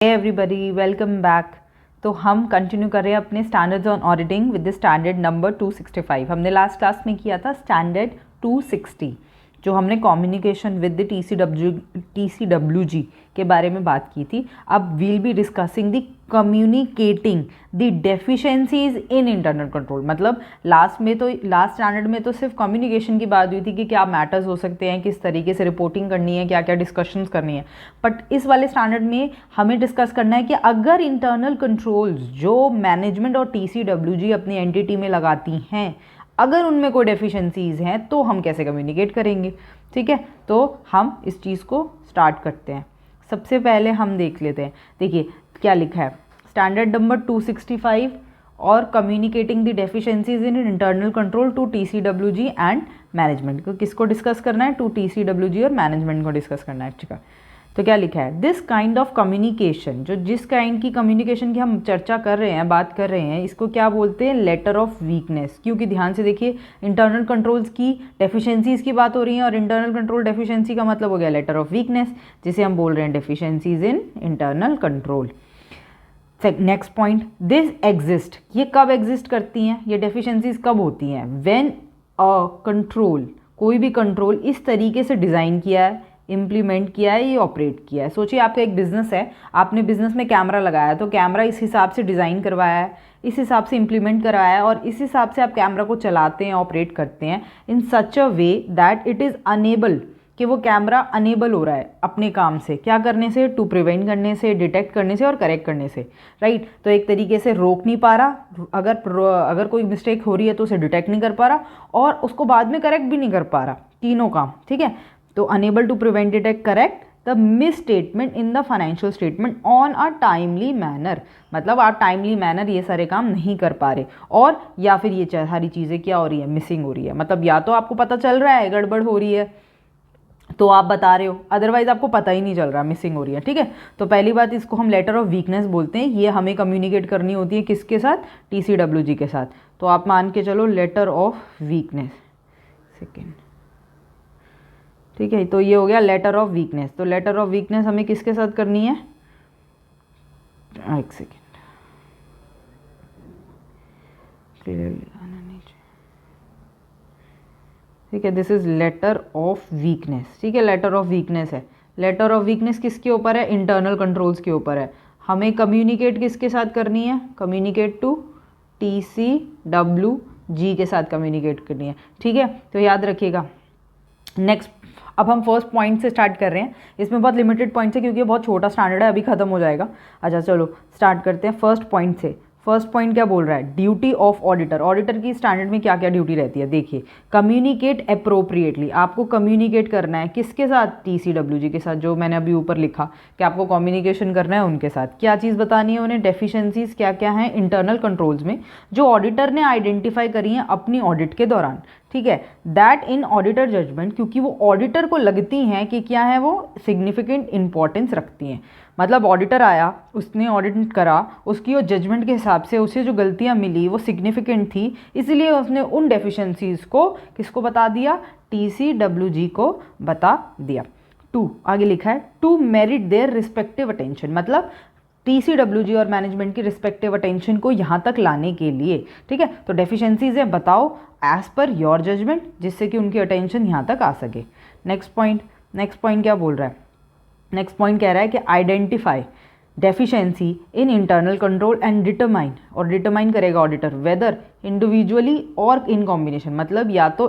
Hey everybody, welcome back. तो हम continue कर रहे हैं अपने standards on auditing with the standard number 265। हमने लास्ट क्लास में किया था स्टैंडर्ड 260, जो हमने कम्युनिकेशन विद द TCWG के बारे में बात की थी। अब will be discussing the communicating the deficiencies in internal control. मतलब लास्ट स्टैंडर्ड में तो सिर्फ कम्युनिकेशन की बात हुई थी कि क्या मैटर्स हो सकते हैं, किस तरीके से रिपोर्टिंग करनी है, क्या क्या डिस्कशंस करनी है। बट इस वाले स्टैंडर्ड में हमें डिस्कस करना है कि अगर इंटरनल कंट्रोल्स जो मैनेजमेंट और TCWG अपनी एंटिटी में लगाती हैं, अगर उनमें कोई डेफिशिएंसीज हैं तो हम कैसे कम्युनिकेट करेंगे। ठीक है, तो हम इस चीज़ को स्टार्ट करते हैं। सबसे पहले हम देख लेते हैं। देखिए क्या लिखा है, स्टैंडर्ड नंबर 265 और communicating the deficiencies in internal control to TCWG and management. को किसको डिस्कस करना है? टू TCWG और मैनेजमेंट को डिस्कस करना है। ठीक है, तो क्या लिखा है, दिस काइंड ऑफ कम्युनिकेशन, जो जिस काइंड की कम्युनिकेशन की हम चर्चा कर रहे हैं, बात कर रहे हैं, इसको क्या बोलते हैं? Letter of weakness. क्योंकि ध्यान से देखिए, इंटरनल कंट्रोल्स की डेफिशिएंसीज की बात हो रही है और इंटरनल कंट्रोल डेफिशिएंसी का मतलब हो गया लेटर ऑफ वीकनेस, जिसे हम बोल रहे हैं deficiencies in internal control. Next point, this exist, ये कब एग्जिस्ट करती हैं, ये डेफिशिएंसीज कब होती हैं? व्हेन अ कंट्रोल, कोई भी कंट्रोल इस तरीके से डिज़ाइन किया है, इम्प्लीमेंट किया है, ये ऑपरेट किया है। सोचिए आपका एक बिजनेस है, आपने बिजनेस में कैमरा लगाया, तो कैमरा इस हिसाब से डिज़ाइन करवाया है, इस हिसाब से इम्प्लीमेंट करवाया है और इस हिसाब से आप कैमरा को चलाते हैं, ऑपरेट करते हैं in such a way that it is enable, कि वो कैमरा अनेबल हो रहा है अपने काम से, क्या करने से? टू प्रिवेंट करने से, डिटेक्ट करने से और करेक्ट करने से। राइट, तो एक तरीके से रोक नहीं पा रहा, अगर कोई मिस्टेक हो रही है तो उसे डिटेक्ट नहीं कर पा रहा और उसको बाद में करेक्ट भी नहीं कर पा रहा, तीनों काम। ठीक है, तो enable to prevent, detect, correct the misstatement in the financial statement on a timely manner. मतलब आप टाइमली मैनर ये सारे काम नहीं कर पा रहे, और या फिर ये सारी चीज़ें क्या हो रही है? मिसिंग हो रही है। मतलब या तो आपको पता चल रहा है गड़बड़ हो रही है तो आप बता रहे हो, अदरवाइज आपको पता ही नहीं चल रहा, मिसिंग हो रही है। ठीक है, तो पहली बात, इसको हम लेटर ऑफ वीकनेस बोलते हैं। ये हमें कम्युनिकेट करनी होती है किसके साथ? TCWG के साथ। तो आप मान के चलो लेटर ऑफ वीकनेस। सेकेंड, ठीक है, तो ये हो गया लेटर ऑफ वीकनेस। तो लेटर ऑफ वीकनेस हमें किसके साथ करनी है? एक सेकेंड, ठीक है, this is letter of weakness. ठीक है, लेटर ऑफ वीकनेस है। लेटर ऑफ वीकनेस किसके ऊपर है? इंटरनल कंट्रोल्स के ऊपर है। हमें कम्युनिकेट किसके साथ करनी है? कम्युनिकेट टू TCWG के साथ कम्युनिकेट करनी है। ठीक है, तो याद रखिएगा। नेक्स्ट, अब हम फर्स्ट पॉइंट से स्टार्ट कर रहे हैं। इसमें बहुत लिमिटेड पॉइंट्स है क्योंकि ये बहुत छोटा स्टैंडर्ड है, अभी खत्म हो जाएगा। अच्छा चलो स्टार्ट करते हैं फर्स्ट पॉइंट से। फर्स्ट पॉइंट क्या बोल रहा है? Duty of auditor. ऑडिटर की स्टैंडर्ड में क्या क्या ड्यूटी रहती है? देखिए, कम्युनिकेट अप्रोप्रिएटली, आपको कम्युनिकेट करना है किसके साथ? TCWG के साथ, जो मैंने अभी ऊपर लिखा कि आपको कम्युनिकेशन करना है उनके साथ। क्या चीज़ बतानी है उन्हें? डेफिशिएंसीज क्या क्या हैं इंटरनल कंट्रोल्स में जो ऑडिटर ने आइडेंटिफाई करी हैं अपनी ऑडिट के दौरान। ठीक है, दैट इन ऑडिटर जजमेंट, क्योंकि वो ऑडिटर को लगती हैं कि क्या है, वो सिग्निफिकेंट इंपॉर्टेंस रखती हैं। मतलब ऑडिटर आया, उसने ऑडिट करा, उसकी वो जजमेंट के हिसाब से उसे जो गलतियां मिली वो सिग्निफिकेंट थी, इसलिए उसने उन डेफिशिएंसीज को किसको बता दिया? TCWG को बता दिया। टू, आगे लिखा है to merit their respective attention. मतलब TCWG और मैनेजमेंट की रिस्पेक्टिव अटेंशन को यहाँ तक लाने के लिए। ठीक है, तो डेफिशिएंसीज है, बताओ एज पर योर जजमेंट, जिससे कि उनकी अटेंशन यहाँ तक आ सके। नेक्स्ट पॉइंट क्या बोल रहा है? नेक्स्ट पॉइंट कह रहा है कि identify deficiency in internal control and determine, और डिटरमाइन करेगा ऑडिटर वेदर इंडिविजुअली और इन कॉम्बिनेशन। मतलब या तो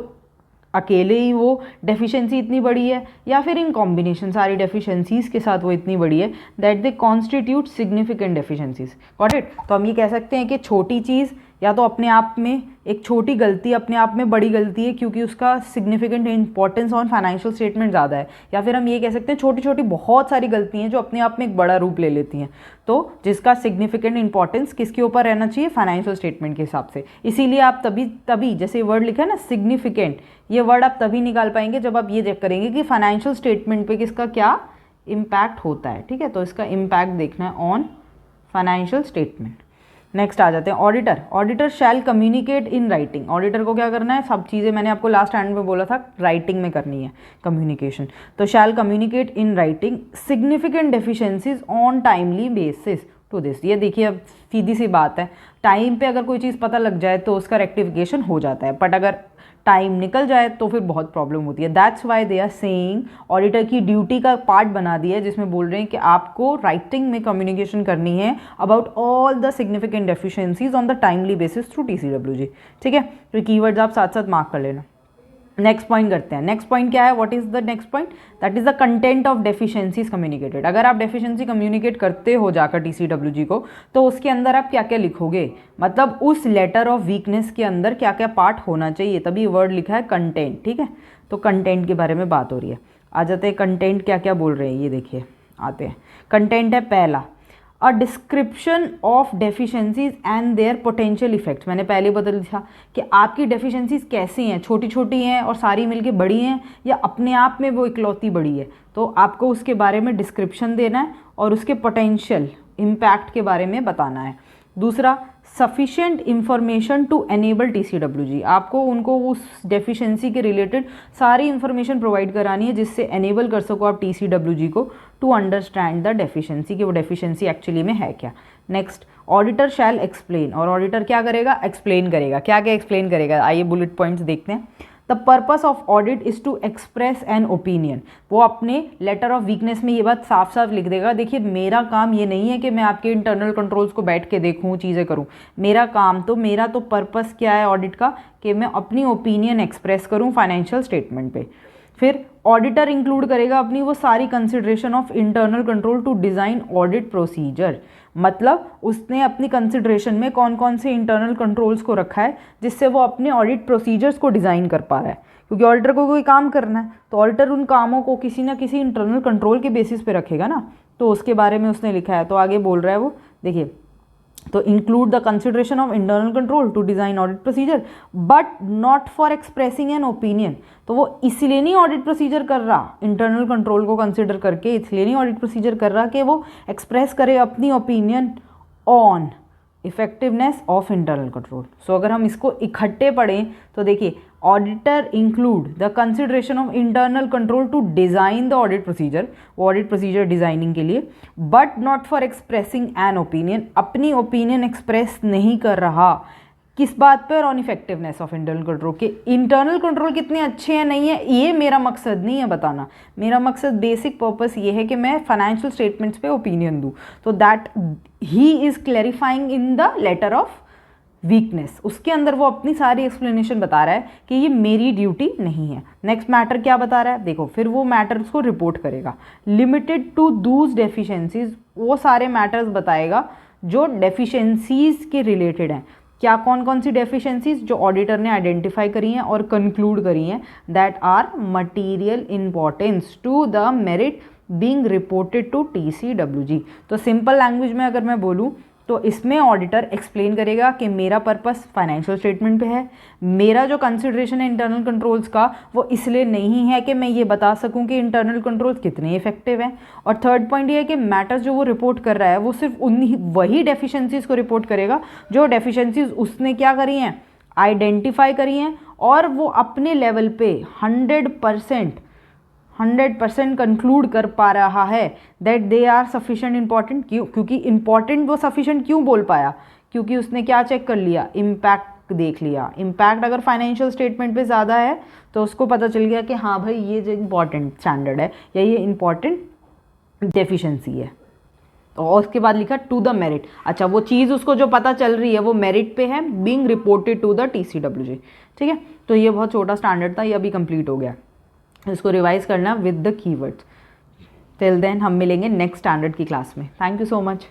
अकेले ही वो डेफिशिएंसी इतनी बड़ी है या फिर इन कॉम्बिनेशन सारी डेफिशिएंसीज के साथ वो इतनी बड़ी है that they constitute significant deficiencies. Got it? तो हम ये कह सकते हैं कि छोटी चीज़ या तो अपने आप में, एक छोटी गलती अपने आप में बड़ी गलती है क्योंकि उसका significant importance on financial statement ज़्यादा है, या फिर हम ये कह सकते हैं छोटी छोटी बहुत सारी गलती हैं जो अपने आप में एक बड़ा रूप ले लेती हैं, तो जिसका सिग्निफिकेंट इंपॉर्टेंस किसके ऊपर रहना चाहिए? फाइनेंशियल स्टेटमेंट के हिसाब से। इसीलिए आप तभी जैसे वर्ड लिखा है ना सिग्निफिकेंट, ये वर्ड आप तभी निकाल पाएंगे जब आप ये चेक करेंगे कि फाइनेंशियल स्टेटमेंट पे किसका क्या इम्पैक्ट होता है। ठीक है, तो इसका इम्पैक्ट देखना है ऑन फाइनेंशियल स्टेटमेंट। नेक्स्ट आ जाते हैं auditor. Auditor shall communicate in writing. Auditor को क्या करना है, सब चीज़ें मैंने आपको लास्ट एंड में बोला था राइटिंग में करनी है कम्युनिकेशन, तो shall communicate in writing significant deficiencies on timely basis to this. ये देखिए अब सीधी सी बात है, टाइम पे अगर कोई चीज़ पता लग जाए तो उसका रेक्टिफिकेशन हो जाता है, बट अगर टाइम निकल जाए तो फिर बहुत प्रॉब्लम होती है। That's why they are saying, auditor की ड्यूटी का पार्ट बना दिया है जिसमें बोल रहे हैं कि आपको राइटिंग में कम्युनिकेशन करनी है about all the significant deficiencies on the timely basis through TCWG। ठीक है, तो कीवर्ड्स आप साथ साथ मार्क कर लेना। नेक्स्ट पॉइंट करते हैं। नेक्स्ट पॉइंट क्या है, what is the next point, that is the content of deficiencies communicated. अगर आप डेफिशिएंसी कम्युनिकेट करते हो जाकर TCWG को, तो उसके अंदर आप क्या क्या लिखोगे, मतलब उस लेटर ऑफ वीकनेस के अंदर क्या क्या पार्ट होना चाहिए, तभी वर्ड लिखा है कंटेंट। ठीक है, तो कंटेंट के बारे में बात हो रही है। आ जाते हैं कंटेंट क्या क्या बोल रहे हैं, ये देखिए आते हैं। कंटेंट है पहला, a description of deficiencies and their potential effects. मैंने पहले बता दिया कि आपकी डेफिशिएंसीज कैसी हैं, छोटी छोटी हैं और सारी मिलके बड़ी हैं, या अपने आप में वो इकलौती बड़ी है, तो आपको उसके बारे में डिस्क्रिप्शन देना है और उसके पोटेंशियल इम्पैक्ट के बारे में बताना है। दूसरा, sufficient information to enable TCWG। आपको उनको उस डेफिशिएंसी के रिलेटेड सारी इंफॉर्मेशन प्रोवाइड करानी है जिससे एनेबल कर सको आप TCWG को टू अंडरस्टैंड द डेफिशिएंसी, कि वो डेफिशिएंसी एक्चुअली में है क्या। Next, auditor shall explain. और ऑडिटर क्या करेगा, एक्सप्लेन करेगा। क्या क्या एक्सप्लेन करेगा, आइए बुलेट पॉइंट्स देखते हैं। The purpose of audit is to express an opinion. वो अपने लेटर ऑफ वीकनेस में ये बात साफ साफ लिख देगा, देखिए मेरा काम ये नहीं है कि मैं आपके इंटरनल कंट्रोल्स को बैठ के देखूँ, चीज़ें करूँ। मेरा तो पर्पस क्या है ऑडिट का, कि मैं अपनी ओपिनियन एक्सप्रेस करूँ फाइनेंशियल स्टेटमेंट पे। फिर ऑडिटर इंक्लूड करेगा अपनी वो सारी consideration of internal control to design audit procedure. मतलब उसने अपनी कंसिडरेशन में कौन कौन से इंटरनल कंट्रोल्स को रखा है जिससे वो अपने ऑडिट प्रोसीजर्स को डिज़ाइन कर पा रहा है, क्योंकि ऑडिटर को कोई काम करना है तो ऑडिटर उन कामों को किसी ना किसी इंटरनल कंट्रोल के बेसिस पे रखेगा ना, तो उसके बारे में उसने लिखा है। तो आगे बोल रहा है वो, देखिए, तो include the consideration of internal control to design audit procedure but not for expressing an opinion. तो वो इसलिए नहीं ऑडिट प्रोसीजर कर रहा, इंटरनल कंट्रोल को कंसिडर करके इसलिए नहीं ऑडिट प्रोसीजर कर रहा कि वो एक्सप्रेस करे अपनी opinion on effectiveness of internal control. So अगर हम इसको इकट्ठे पढ़ें तो देखिए, auditor include the consideration of internal control to design the audit procedure, वो ऑडिट प्रोसीजर डिज़ाइनिंग के लिए, but not for expressing an opinion, अपनी ओपिनियन एक्सप्रेस नहीं कर रहा। किस बात पर, on effectiveness of internal control, के इंटरनल कंट्रोल कितने अच्छे हैं नहीं है, ये मेरा मकसद नहीं है बताना। मेरा मकसद, बेसिक पर्पस ये है कि मैं फाइनेंशियल स्टेटमेंट्स पे ओपिनियन दूँ। तो that he is clarifying in the letter of weakness, उसके अंदर वो अपनी सारी एक्सप्लेनेशन बता रहा है कि ये मेरी ड्यूटी नहीं है। नेक्स्ट मैटर क्या बता रहा है, देखो, फिर वो मैटर्स को रिपोर्ट करेगा। लिमिटेड टू दूज डेफिशिएंसीज, वो सारे मैटर्स बताएगा जो डेफिशिएंसीज के रिलेटेड हैं। क्या कौन कौन सी डेफिशिएंसीज जो ऑडिटर ने आइडेंटिफाई करी हैं और कंक्लूड करी हैं, that are material importance to the merit being reported to TCWG। तो सिंपल लैंग्वेज में अगर मैं बोलूँ तो इसमें ऑडिटर एक्सप्लेन करेगा कि मेरा पर्पस फाइनेंशियल स्टेटमेंट पे है, मेरा जो कंसिडरेशन है इंटरनल कंट्रोल्स का वो इसलिए नहीं है कि मैं ये बता सकूं कि इंटरनल कंट्रोल्स कितने इफेक्टिव हैं, और थर्ड पॉइंट ये है कि मैटर्स जो वो रिपोर्ट कर रहा है वो सिर्फ वही डेफिशिएंसीज को रिपोर्ट करेगा जो डेफिशिएंसीज उसने क्या करी हैं, आइडेंटिफाई करी हैं, और वो अपने लेवल पे 100% कंक्लूड कर पा रहा है that they are sufficient important. क्योंकि इंपॉर्टेंट वो सफिशिएंट क्यों बोल पाया, क्योंकि उसने क्या चेक कर लिया, इम्पैक्ट देख लिया। इम्पैक्ट अगर फाइनेंशियल स्टेटमेंट पे ज़्यादा है तो उसको पता चल गया कि हाँ भाई ये जो इंपॉर्टेंट स्टैंडर्ड है या ये इंपॉर्टेंट डेफिशिएंसी है। और उसके बाद लिखा टू द मेरिट। अच्छा, वो चीज़ उसको जो पता चल रही है वो मेरिट पे है, being reported to the TCWG। ठीक है, तो ये बहुत छोटा स्टैंडर्ड था, ये अभी कंप्लीट हो गया। इसको रिवाइज करना with the keywords. Till then हम मिलेंगे नेक्स्ट स्टैंडर्ड की क्लास में। Thank you so much.